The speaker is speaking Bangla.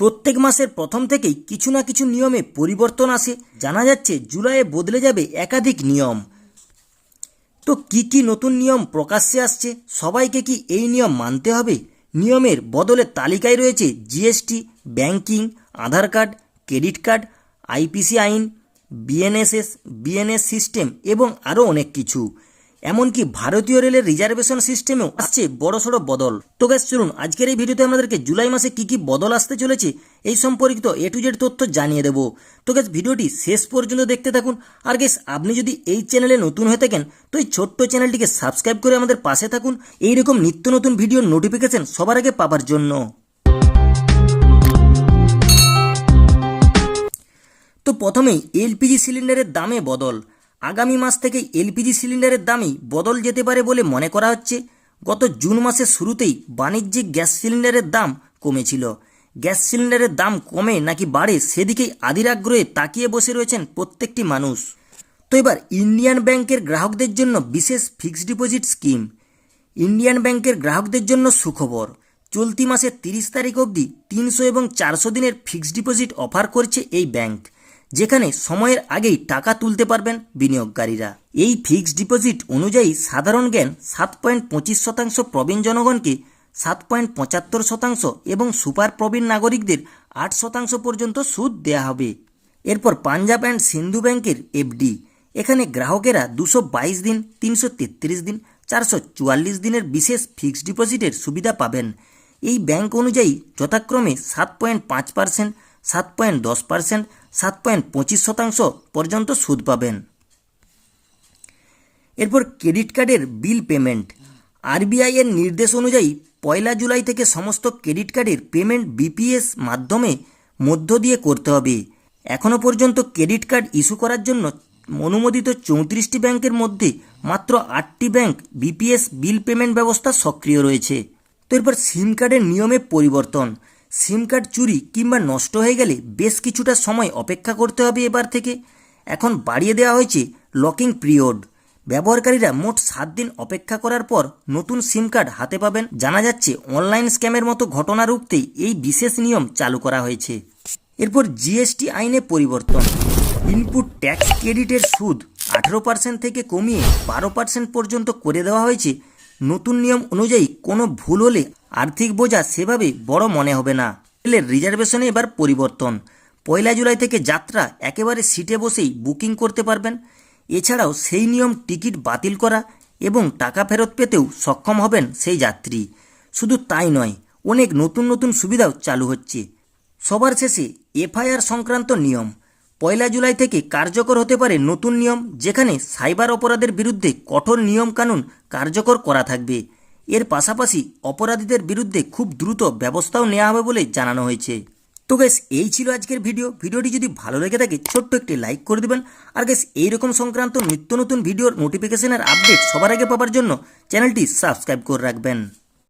প্রত্যেক মাসের প্রথম থেকেই কিছু না কিছু নিয়মে পরিবর্তন আসে। জানা যাচ্ছে জুলাইয়ে বদলে যাবে একাধিক নিয়ম। তো কি কি নতুন নিয়ম প্রকাশ্যে আসছে, সবাইকে কি এই নিয়ম মানতে হবে? নিয়মের বদলের তালিকায় রয়েছে জিএসটি, ব্যাংকিং, আধার কার্ড, ক্রেডিট কার্ড, আইপিসি আইন, বিএনএস সিস্টেম এবং আরও অনেক কিছু। এমনকি ভারতীয় রেলের রিজার্ভেশন সিস্টেমেও আসছে বড়সড় বদল। তো গাইস চলুন আজকের এই ভিডিওতে আমাদেরকে জুলাই মাসে কি কি বদল আসতে চলেছে এই সম্পর্কিত এ টু জেড তথ্য জানিয়ে দেবো। তো গাইস ভিডিওটি শেষ পর্যন্ত দেখতে থাকুন। আর গাইস আপনি যদি এই চ্যানেলে নতুন হয়ে থাকেন তো এই ছোট্ট চ্যানেলটিকে সাবস্ক্রাইব করে আমাদের পাশে থাকুন এইরকম নিত্য নতুন ভিডিওর নোটিফিকেশন সবার আগে পাওয়ার জন্য। তো প্রথমেই এলপিজি সিলিন্ডারের দামে বদল। আগামী মাস থেকে এলপিজি সিলিন্ডারের দামেই বদল যেতে পারে বলে মনে করা হচ্ছে। গত জুন মাসের শুরুতেই বাণিজ্যিক গ্যাস সিলিন্ডারের দাম কমেছিল। গ্যাস সিলিন্ডারের দাম কমে নাকি বাড়ে সেদিকেই আদির আগ্রহে তাকিয়ে বসে রয়েছেন প্রত্যেকটি মানুষ। তো এবার ইন্ডিয়ান ব্যাংকের গ্রাহকদের জন্য বিশেষ ফিক্সড ডিপোজিট স্কিম। ইন্ডিয়ান ব্যাংকের গ্রাহকদের জন্য সুখবর। চলতি মাসের 30 তারিখ অবধি 300 এবং 400 দিনের ফিক্সড ডিপোজিট অফার করছে এই ব্যাংক, যেখানে সময়ের আগেই টাকা তুলতে পারবেন বিনিয়োগকারীরা। এই ফিক্সড ডিপোজিট অনুযায়ী সাধারণ জ্ঞান 7.25% প্রবীণ জনগণকে 7.75% এবং সুপার প্রবীণ নাগরিকদের 8% পর্যন্ত সুদ দেওয়া হবে। এরপর পাঞ্জাব অ্যান্ড সিন্ধু ব্যাংকের এফডি। এখানে গ্রাহকেরা 222 দিন, 333 দিন, 444 দিনের বিশেষ ফিক্সড ডিপোজিটের সুবিধা পাবেন। এই ব্যাংক অনুযায়ী যথাক্রমে 7.5%, 7.10%, 7.25% পর্যন্ত সুদ পাবেন। এরপর ক্রেডিট কার্ডের বিল পেমেন্ট। আরবিআই এর নির্দেশ অনুযায়ী 1 জুলাই থেকে সমস্ত ক্রেডিট কার্ডের পেমেন্ট বিপিএস মাধ্যমে মধ্য দিয়ে করতে হবে। এখনও পর্যন্ত ক্রেডিট কার্ড ইস্যু করার জন্য অনুমোদিত 34টি ব্যাংকের মধ্যে মাত্র 8টি ব্যাংক বিপিএস বিল পেমেন্ট ব্যবস্থা সক্রিয় রয়েছে। তো এরপর সিম কার্ডের নিয়মে পরিবর্তন। সিম কার্ড চুরি কিংবা নষ্ট হয়ে গেলে বেশ কিছুটা সময় অপেক্ষা করতে হবে এবার থেকে। এখন বাড়িয়ে দেওয়া হয়েছে লকিং পিরিয়ড। ব্যবহারকারীরা মোট 7 দিন অপেক্ষা করার পর নতুন সিম কার্ড হাতে পাবেন। জানা যাচ্ছে অনলাইন স্ক্যামের মতো ঘটনা রুখতেই এই বিশেষ নিয়ম চালু করা হয়েছে। এরপর জিএসটি আইনে পরিবর্তন। ইনপুট ট্যাক্স ক্রেডিটের সুদ 18% থেকে কমিয়ে 12% পর্যন্ত করে দেওয়া হয়েছে। নতুন নিয়ম অনুযায়ী কোনো ভুল হলে আর্থিক বোঝা সেভাবে বড় মনে হবে না। রেলের রিজার্ভেশনে এবার পরিবর্তন। 1 জুলাই থেকে যাত্রা একেবারে সিটে বসেই বুকিং করতে পারবেন। এছাড়াও সেই নিয়ম টিকিট বাতিল করা এবং টাকা ফেরত পেতেও সক্ষম হবেন সেই যাত্রী। শুধু তাই নয়, অনেক নতুন নতুন সুবিধাও চালু হচ্ছে। সবার শেষে এফআইআর সংক্রান্ত নিয়ম। 1 জুলাই থেকে কার্যকর হতে পারে নতুন নিয়ম, যেখানে সাইবার অপরাধের বিরুদ্ধে কঠোর নিয়মকানুন কার্যকর করা থাকবে। এর পাশাপাশি অপরাধীদের বিরুদ্ধে খুব দ্রুত ব্যবস্থাও নেওয়া হবে বলে জানানো হয়েছে। তো গাইস এই ছিল আজকের ভিডিওটি যদি ভালো লেগে থাকে ছোট্ট একটি লাইক করে দেবেন। আর গাইস এইরকম সংক্রান্ত নিত্য নতুন ভিডিওর নোটিফিকেশনের আপডেট সবার আগে পাওয়ার জন্য চ্যানেলটি সাবস্ক্রাইব করে রাখবেন।